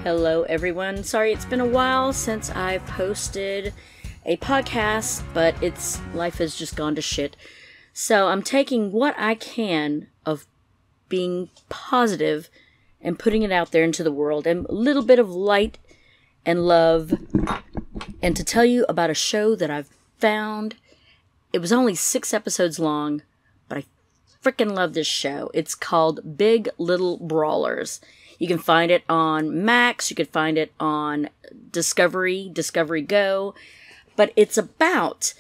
Hello everyone. Sorry it's been a while since I posted a podcast, but life has just gone to shit. So I'm taking what I can of being positive and putting it out there into the world, and a little bit of light and love, and to tell you about a show that I've found. It was only 6 episodes long, but I freaking love this show. It's called Big Little Brawlers. You can find it on Max, you can find it on Discovery Go, but it's about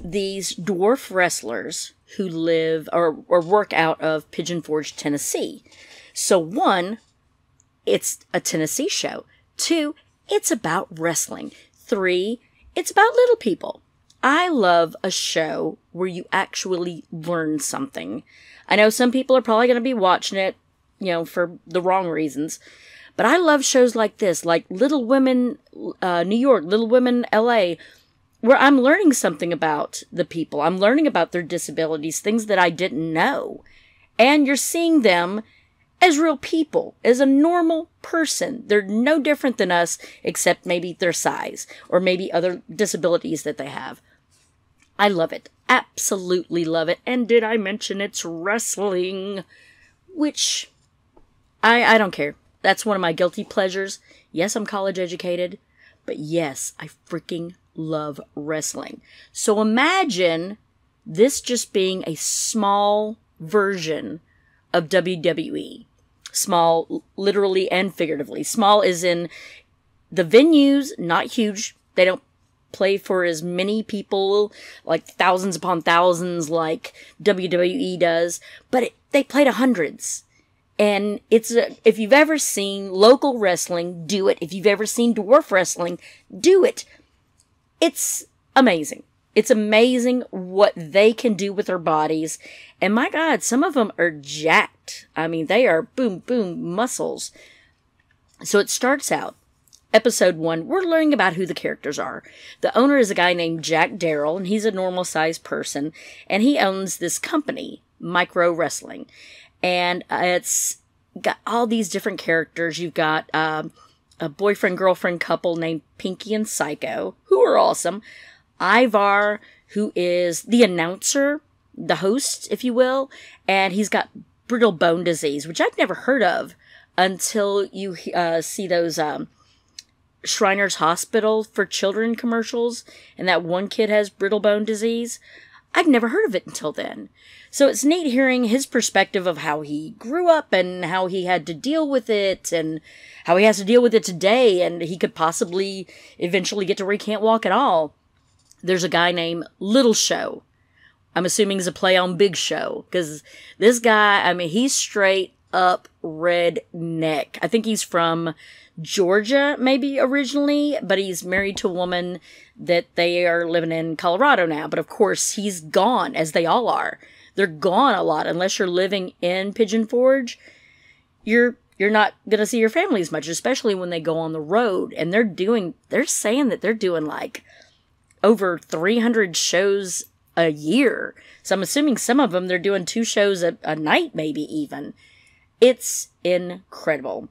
these dwarf wrestlers who live or work out of Pigeon Forge, Tennessee. So 1, it's a Tennessee show. 2, it's about wrestling. 3, it's about little people. I love a show where you actually learn something. I know some people are probably going to be watching it, for the wrong reasons. But I love shows like this, like Little Women New York, Little Women LA, where I'm learning something about the people. I'm learning about their disabilities, things that I didn't know. And you're seeing them as real people, as a normal person. They're no different than us, except maybe their size, or maybe other disabilities that they have. I love it. Absolutely love it. And did I mention it's wrestling? Which, I don't care. That's one of my guilty pleasures. Yes, I'm college educated, but yes, I freaking love wrestling. So imagine this just being a small version of WWE. Small, literally and figuratively. Small is in the venues, not huge. They don't play for as many people, like thousands upon thousands like WWE does, but they play to hundreds. And if you've ever seen local wrestling, do it. If you've ever seen dwarf wrestling, do it. It's amazing. It's amazing what they can do with their bodies. And my God, some of them are jacked. I mean, they are boom, boom muscles. So it starts out, episode 1, we're learning about who the characters are. The owner is a guy named Jack Darrell, and he's a normal-sized person. And he owns this company, Microwrestling. And it's got all these different characters. You've got a boyfriend-girlfriend couple named Pinky and Psycho, who are awesome. Ivar, who is the announcer, the host, if you will. And he's got brittle bone disease, which I've never heard of until you see those Shriners Hospital for Children commercials. And that one kid has brittle bone disease. I'd never heard of it until then. So it's neat hearing his perspective of how he grew up and how he had to deal with it and how he has to deal with it today, and he could possibly eventually get to where he can't walk at all. There's a guy named Little Show. I'm assuming he's a play on Big Show, because this guy, he's straight up redneck. I think he's from Georgia, maybe originally, but he's married to a woman that they are living in Colorado now. But of course, he's gone, as they all are. They're gone a lot. Unless you're living in Pigeon Forge, you're not going to see your family as much, especially when they go on the road. And they're saying that they're doing like over 300 shows a year. So I'm assuming some of them, they're doing 2 shows a night, maybe even. It's incredible.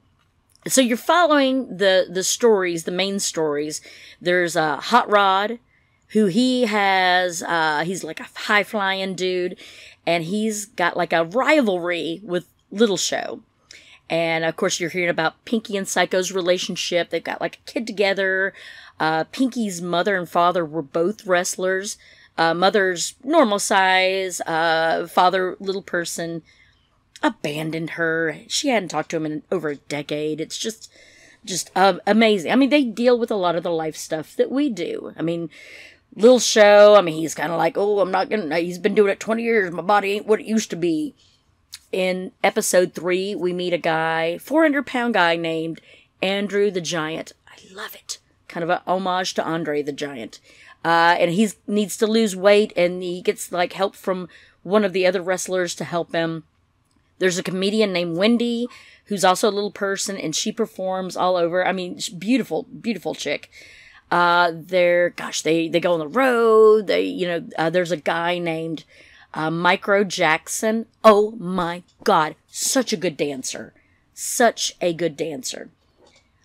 So you're following the stories, the main stories. There's Hot Rod, who he's like a high-flying dude, and he's got like a rivalry with Little Show. And of course you're hearing about Pinky and Psycho's relationship. They've got like a kid together. Pinky's mother and father were both wrestlers. Mother's normal size, father little person, abandoned her. She hadn't talked to him in over a decade. It's just amazing. They deal with a lot of the life stuff that we do. Little Show, he's kind of like, he's been doing it 20 years. My body ain't what it used to be. In episode 3, we meet a guy, 400-pound guy named Andrew the Giant. I love it. Kind of an homage to Andre the Giant. And he needs to lose weight, and he gets like help from one of the other wrestlers to help him. There's a comedian named Wendy, who's also a little person, and she performs all over. Beautiful, beautiful chick. They go on the road. There's a guy named Micro Jackson. Oh my God. Such a good dancer. Such a good dancer.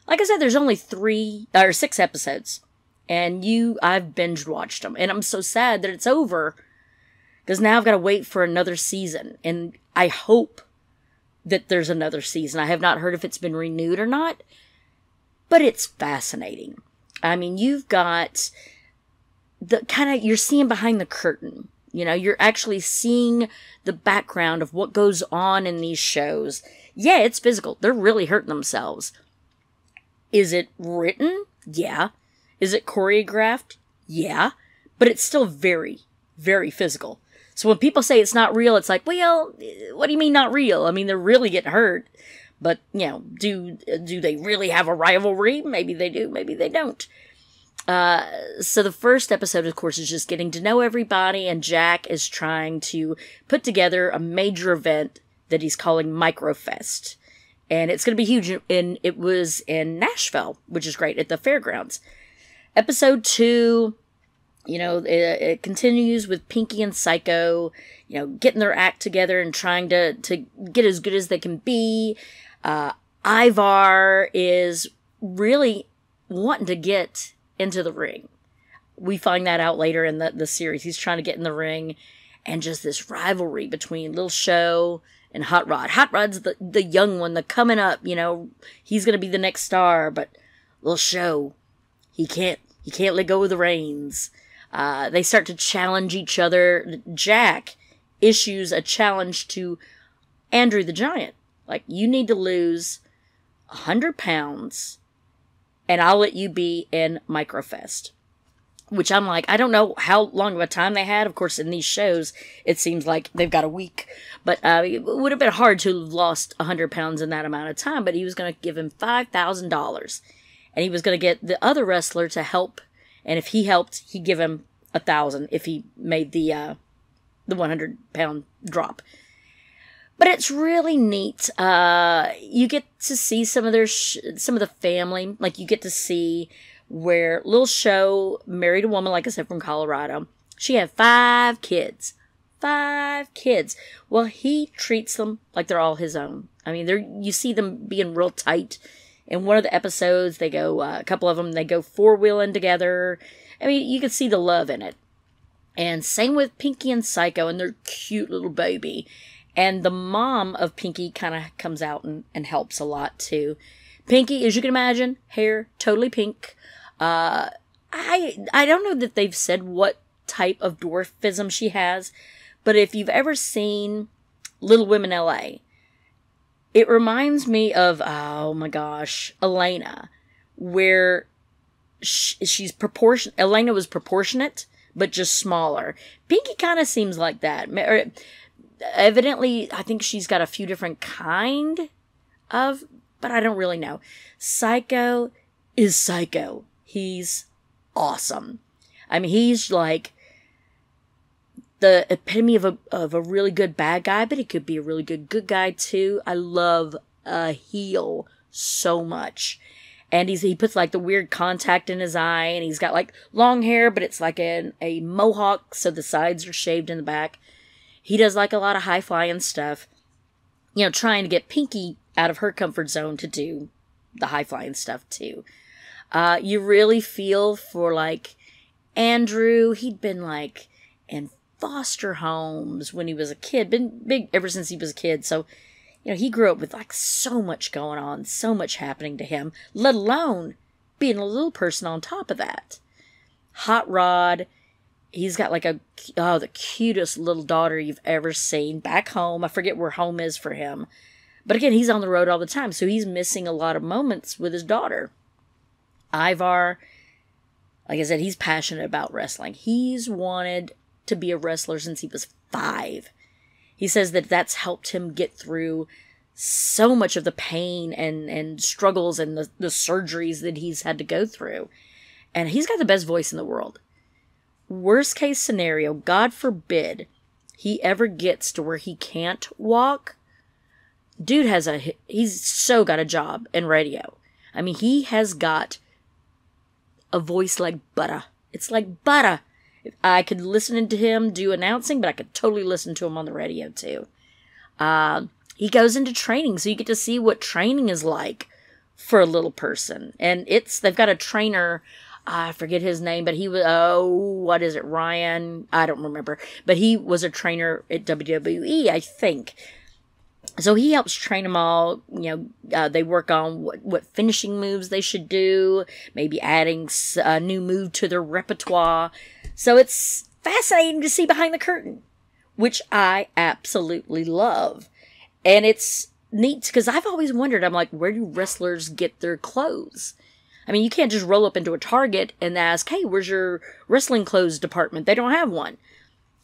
Like I said, there's only 6 episodes. And I've binge watched them. And I'm so sad that it's over. Because now I've got to wait for another season. And I hope that there's another season. I have not heard if it's been renewed or not. But it's fascinating. I mean, you've got you're seeing behind the curtain. You're actually seeing the background of what goes on in these shows. Yeah, it's physical. They're really hurting themselves. Is it written? Yeah. Is it choreographed? Yeah. But it's still very, very physical. So when people say it's not real, it's like, well, what do you mean not real? I mean, they're really getting hurt. But, do they really have a rivalry? Maybe they do, maybe they don't. So the first episode, of course, is just getting to know everybody, and Jack is trying to put together a major event that he's calling Microfest. And it's going to be huge, and it was in Nashville, which is great, at the fairgrounds. Episode 2, it continues with Pinky and Psycho, getting their act together and trying to get as good as they can be. Ivar is really wanting to get into the ring. We find that out later in the series. He's trying to get in the ring, and just this rivalry between Lil Show and Hot Rod. Hot Rod's the young one, the coming up, he's going to be the next star, but Lil Show, he can't let go of the reins. They start to challenge each other. Jack issues a challenge to Andrew the Giant. Like, you need to lose 100 pounds, and I'll let you be in Microfest. Which I'm like, I don't know how long of a time they had. Of course, in these shows, it seems like they've got a week. But it would have been hard to have lost 100 pounds in that amount of time. But he was going to give him $5,000. And he was going to get the other wrestler to help. And if he helped, he'd give him $1,000 if he made the 100-pound drop. But it's really neat. You get to see some of the family. Like, you get to see where Lil Show married a woman, like I said, from Colorado. She had 5 kids. 5 kids. Well, he treats them like they're all his own. I mean, you see them being real tight. In one of the episodes, they go, a couple of them, they go 4-wheeling together. I mean, you can see the love in it. And same with Pinky and Psycho and their cute little baby. And the mom of Pinky kind of comes out and helps a lot, too. Pinky, as you can imagine, hair totally pink. I don't know that they've said what type of dwarfism she has, but if you've ever seen Little Women L.A., it reminds me of, oh my gosh, Elena, where she's proportionate. Elena was proportionate, but just smaller. Pinky kind of seems like that. Evidently, I think she's got a few different kind of, but I don't really know. Psycho is Psycho. He's awesome. I mean, he's like the epitome of a really good bad guy, but he could be a really good guy too. I love a heel so much. And he puts like the weird contact in his eye, and he's got like long hair, but it's like a mohawk, so the sides are shaved in the back. He does like a lot of high-flying stuff, trying to get Pinky out of her comfort zone to do the high-flying stuff too. You really feel for like Andrew. He'd been like in foster homes when he was a kid, been big ever since he was a kid. So, he grew up with like so much going on, so much happening to him, let alone being a little person on top of that. Hot Rod, he's got like the cutest little daughter you've ever seen back home. I forget where home is for him. But again, he's on the road all the time, so he's missing a lot of moments with his daughter. Ivar, like I said, he's passionate about wrestling. He's wanted to be a wrestler since he was 5. He says that that's helped him get through so much of the pain and struggles and the surgeries that he's had to go through. And he's got the best voice in the world. Worst case scenario, God forbid, he ever gets to where he can't walk. Dude he's so got a job in radio. I mean, he has got a voice like butter. It's like butter. I could listen to him do announcing, but I could totally listen to him on the radio too. He goes into training, so you get to see what training is like for a little person. And they've got a trainer, I forget his name, but he was, what is it, Ryan? I don't remember. But he was a trainer at WWE, I think. So he helps train them all. They work on what finishing moves they should do, maybe adding a new move to their repertoire. So it's fascinating to see behind the curtain, which I absolutely love. And it's neat because I've always wondered, I'm like, where do wrestlers get their clothes? I mean, you can't just roll up into a Target and ask, hey, where's your wrestling clothes department? They don't have one.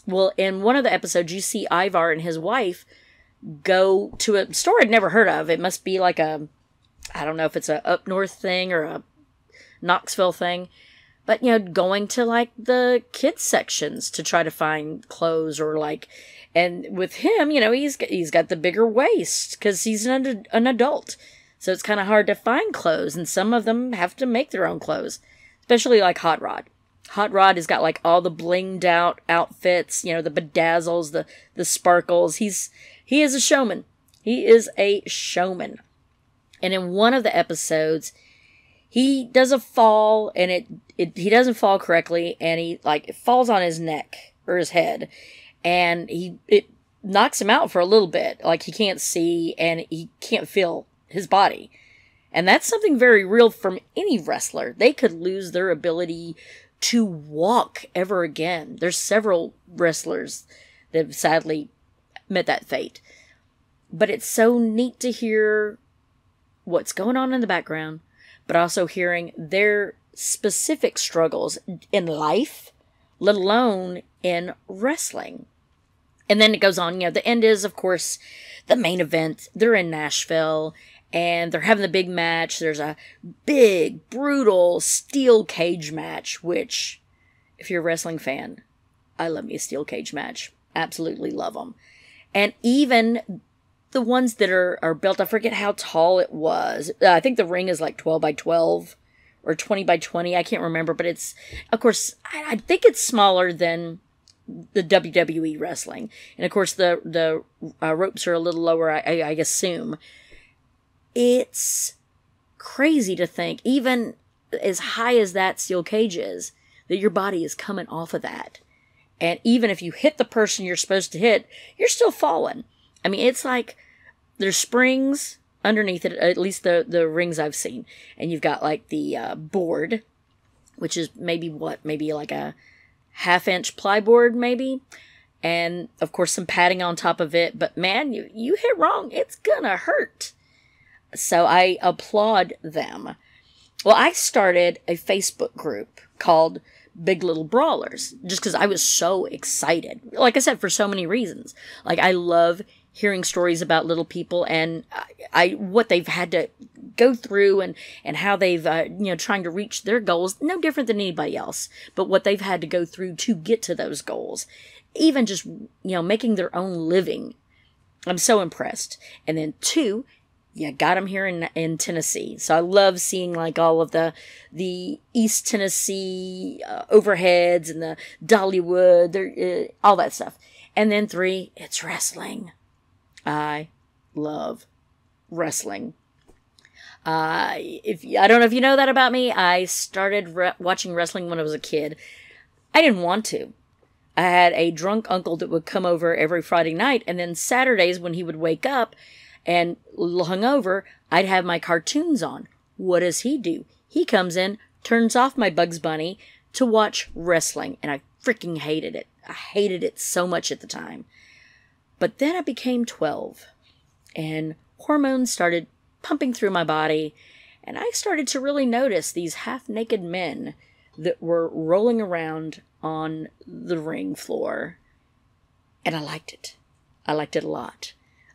Well, in one of the episodes, you see Ivar and his wife go to a store I'd never heard of. It must be like I don't know if it's a up north thing or a Knoxville thing. But, going to like the kids sections to try to find clothes and with him, he's got the bigger waist because he's an adult. So it's kind of hard to find clothes, and some of them have to make their own clothes, especially like Hot Rod. Hot Rod has got like all the blinged out outfits, the bedazzles, the sparkles. He is a showman. He is a showman. And in one of the episodes, he does a fall, and he doesn't fall correctly, and it falls on his neck or his head, and it knocks him out for a little bit. Like, he can't see, and he can't feel his body. And that's something very real from any wrestler. They could lose their ability to walk ever again. There's several wrestlers that have sadly met that fate. But it's so neat to hear what's going on in the background, but also hearing their specific struggles in life, let alone in wrestling. And then it goes on, the end is, of course, the main event. They're in Nashville, and they're having the big match. There's a big, brutal steel cage match, which, if you're a wrestling fan, I love me a steel cage match. Absolutely love them. And even the ones that are built, I forget how tall it was. I think the ring is like 12 by 12 or 20 by 20. I can't remember, but it's, of course, I think it's smaller than the WWE wrestling. And of course, the ropes are a little lower, I assume. It's crazy to think, even as high as that steel cage is, that your body is coming off of that. And even if you hit the person you're supposed to hit, you're still falling. I mean, it's like there's springs underneath it, at least the rings I've seen. And you've got like the board, which is maybe like a half-inch plyboard maybe. And of course some padding on top of it. But man, you hit wrong, it's gonna hurt. So I applaud them. Well, I started a Facebook group called Big Little Brawlers, just because I was so excited. Like I said, for so many reasons. Like, I love hearing stories about little people and what they've had to go through and how they've, trying to reach their goals. No different than anybody else, but what they've had to go through to get to those goals. Even just, making their own living. I'm so impressed. And then 2, got them here in Tennessee. So I love seeing like all of the East Tennessee overheads and the Dollywood, all that stuff. And then 3, it's wrestling. I love wrestling. I don't know if you know that about me. I started watching wrestling when I was a kid. I didn't want to. I had a drunk uncle that would come over every Friday night, and then Saturdays when he would wake up and hungover, I'd have my cartoons on. What does he do? He comes in, turns off my Bugs Bunny to watch wrestling, and I freaking hated it. I hated it so much at the time. But then I became 12, and hormones started pumping through my body, and I started to really notice these half-naked men that were rolling around on the ring floor. And I liked it. I liked it a lot.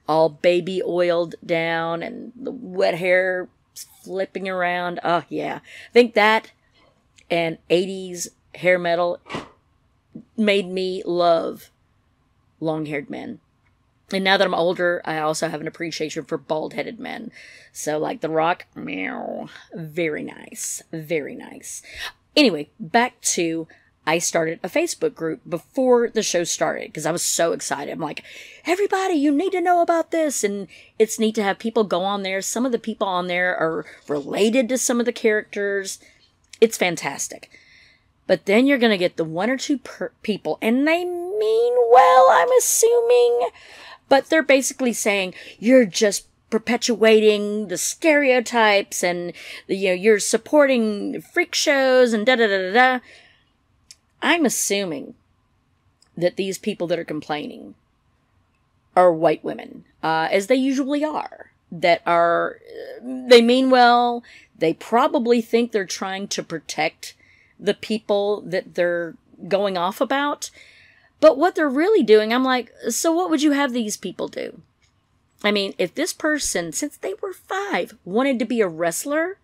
All baby oiled down and the wet hair flipping around. Oh, yeah. I think that and 80s hair metal made me love long-haired men. And now that I'm older, I also have an appreciation for bald-headed men. So, like The Rock, meow, very nice. Very nice. Anyway, back to I started a Facebook group before the show started because I was so excited. I'm like, everybody, you need to know about this. And it's neat to have people go on there. Some of the people on there are related to some of the characters. It's fantastic. But then you're going to get the one or two people, and they mean well, I'm assuming. But they're basically saying, you're just perpetuating the stereotypes and, you're supporting freak shows and da-da-da-da-da. I'm assuming that these people that are complaining are white women, as they usually are, they mean well, they probably think they're trying to protect the people that they're going off about, but what they're really doing, I'm like, so what would you have these people do? I mean, if this person, since they were 5, wanted to be a wrestler,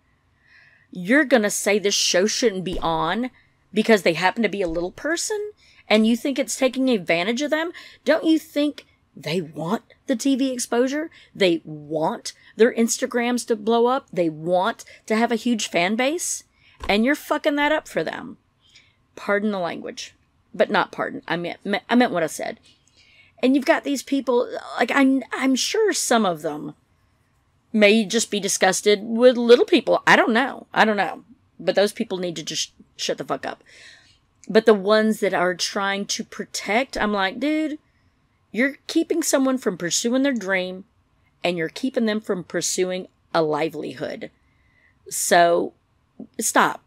you're gonna say this show shouldn't be on because they happen to be a little person, and you think it's taking advantage of them? Don't you think they want the TV exposure? They want their Instagrams to blow up? They want to have a huge fan base? And you're fucking that up for them. Pardon the language. But not pardon. I meant what I said. And you've got these people, like, I'm sure some of them may just be disgusted with little people. I don't know. But those people need to just shut the fuck up. But the ones that are trying to protect, I'm like, dude, you're keeping someone from pursuing their dream, and you're keeping them from pursuing a livelihood. So, stop.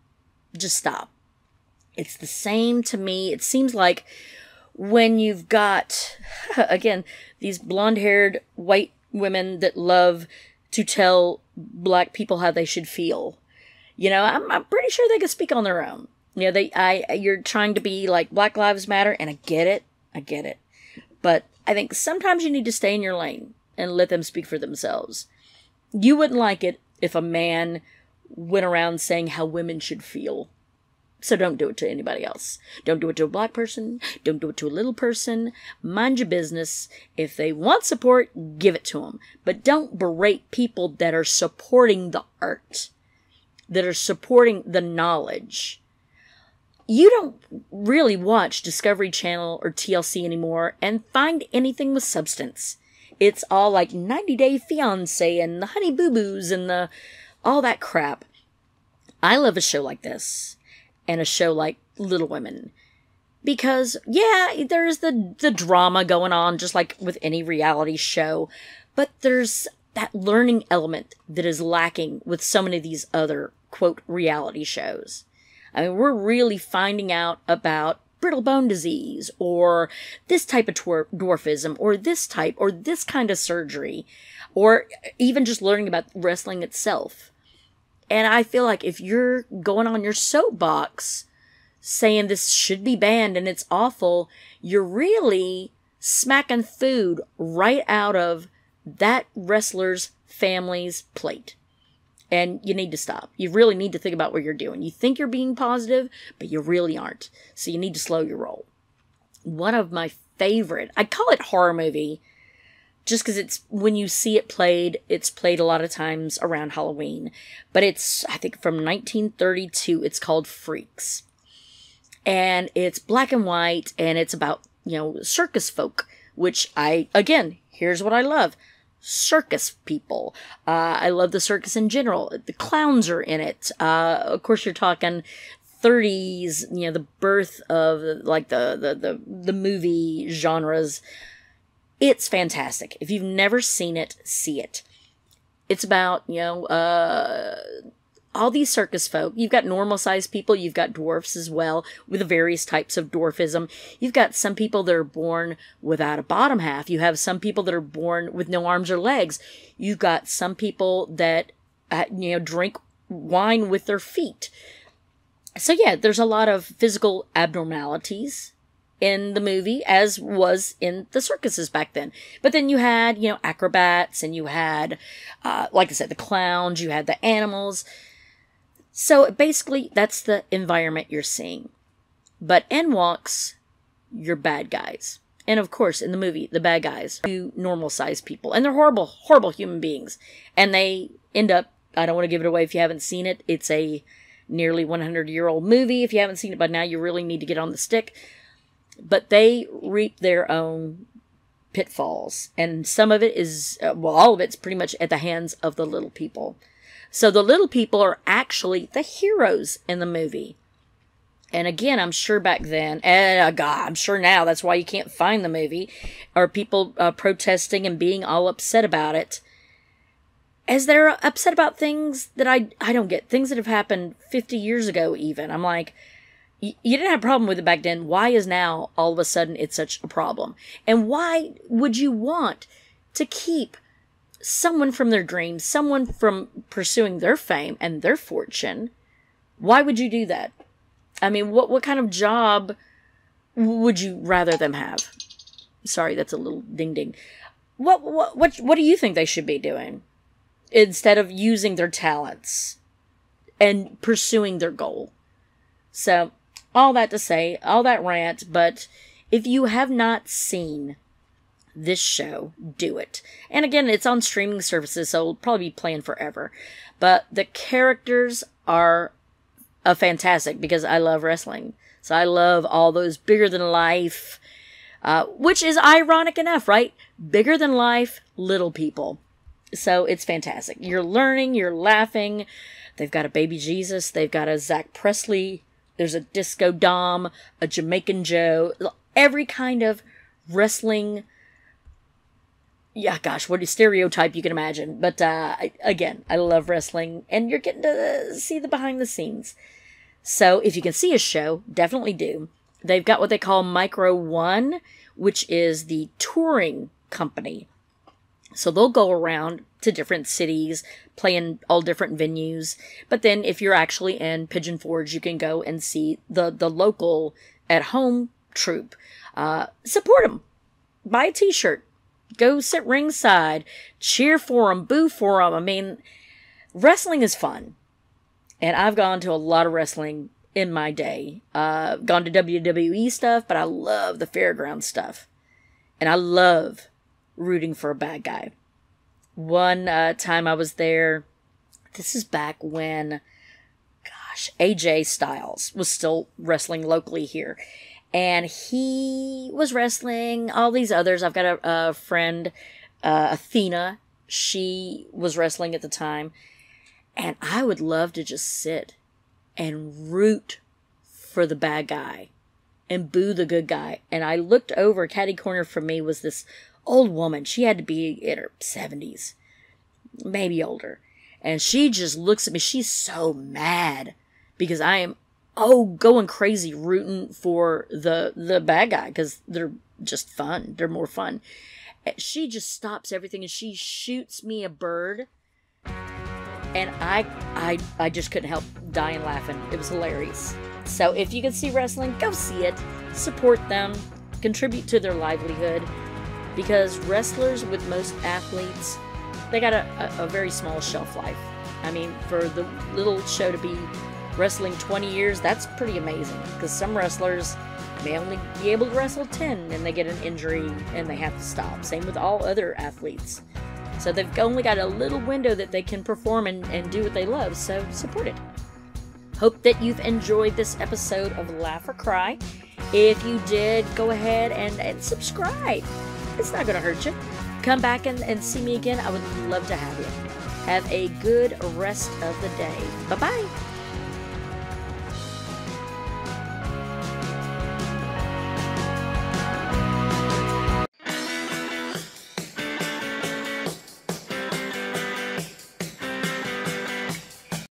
Just stop. It's the same to me. It seems like when you've got, again, these blonde-haired white women that love to tell black people how they should feel. I'm pretty sure they can speak on their own. You're trying to be like Black Lives Matter, and I get it. But I think sometimes you need to stay in your lane and let them speak for themselves. You wouldn't like it if a man went around saying how women should feel. So don't do it to anybody else. Don't do it to a black person. Don't do it to a little person. Mind your business. If they want support, give it to them. But don't berate people that are supporting the art, that are supporting the knowledge. You don't really watch Discovery Channel or TLC anymore and find anything with substance. It's all like 90 Day Fiancé and the Honey Boo Boos and all that crap. I love a show like this. And a show like Little Women. Because, yeah, there's the drama going on, just like with any reality show. But there's that learning element that is lacking with so many of these other, quote, reality shows. I mean, we're really finding out about brittle bone disease, or this type of dwarfism, or this kind of surgery, or even just learning about wrestling itself. And I feel like if you're going on your soapbox saying this should be banned and it's awful, you're really smacking food right out of that wrestler's family's plate. And you need to stop. You really need to think about what you're doing. You think you're being positive, but you really aren't. So you need to slow your roll. One of my favorite, I call it horror movie, just because it's, when you see it played, it's played a lot of times around Halloween. But it's, I think, from 1932. It's called Freaks. And it's black and white, and it's about, circus folk, which again, here's what I love. Circus people. I love the circus in general. The clowns are in it. Of course, you're talking 30s, the birth of, like, the movie genres. It's fantastic. If you've never seen it, see it. It's about, all these circus folk. You've got normal-sized people. You've got dwarfs as well, with the various types of dwarfism. You've got some people that are born without a bottom half. You have some people that are born with no arms or legs. You've got some people that, drink wine with their feet. So, yeah, there's a lot of physical abnormalities in the movie, as was in the circuses back then. But then you had, acrobats, and you had, like I said, the clowns, you had the animals. So basically, that's the environment you're seeing. But in walks your bad guys. And of course, in the movie, the bad guys do normal-sized people. And they're horrible, horrible human beings. And they end up, I don't want to give it away if you haven't seen it, it's a nearly 100-year-old movie. If you haven't seen it by now, you really need to get on the stick. But they reap their own pitfalls. And some of it is, well, all of it's pretty much at the hands of the little people. So the little people are actually the heroes in the movie. And again, I'm sure back then, and God, I'm sure now, that's why you can't find the movie, are people protesting and being all upset about it. As they're upset about things that I don't get, things that have happened 50 years ago even. I'm like, you didn't have a problem with it back then. Why is now all of a sudden it's such a problem? And why would you want to keep someone from their dreams, someone from pursuing their fame and their fortune? Why would you do that? I mean, what kind of job would you rather them have? Sorry, that's a little ding-ding. What do you think they should be doing instead of using their talents and pursuing their goal? So, all that to say, all that rant, but if you have not seen this show, do it. And again, it's on streaming services, so it'll probably be playing forever. But the characters are fantastic because I love wrestling. So I love all those bigger than life, which is ironic enough, right? Bigger than life, little people. So it's fantastic. You're learning, you're laughing. They've got a baby Jesus. They've got a Zach Presley. There's a Disco Dom, a Jamaican Joe. Every kind of wrestling, yeah, gosh, what a stereotype you can imagine. But again, I love wrestling, and you're getting to see the behind the scenes. So if you can see a show, definitely do. They've got what they call Micro One, which is the touring company. So they'll go around to different cities, playing all different venues. But then if you're actually in Pigeon Forge, you can go and see the local at-home troupe. Support them. Buy a t-shirt. Go sit ringside. Cheer for them. Boo for them. I mean, wrestling is fun. And I've gone to a lot of wrestling in my day. Gone to WWE stuff, but I love the fairground stuff. And I love rooting for a bad guy. One time I was there, this is back when, gosh, AJ Styles was still wrestling locally here. And he was wrestling all these others. I've got a friend, Athena. She was wrestling at the time. And I would love to just sit and root for the bad guy and boo the good guy. And I looked over, catty corner from me was this old woman. She had to be in her 70s, maybe older. And she just looks at me. She's so mad because I am, going crazy rooting for the bad guy because they're just fun. They're more fun. And she just stops everything and she shoots me a bird. And I just couldn't help dying laughing. It was hilarious. So if you can see wrestling, go see it. Support them. Contribute to their livelihood. Because wrestlers, with most athletes, they got a very small shelf life. I mean, for the little show to be wrestling 20 years, that's pretty amazing. Because some wrestlers may only be able to wrestle 10 and they get an injury and they have to stop. Same with all other athletes. So they've only got a little window that they can perform and do what they love, so support it. Hope that you've enjoyed this episode of Laugh or Cry. If you did, go ahead and subscribe. It's not going to hurt you. Come back and see me again. I would love to have you. Have a good rest of the day. Bye-bye.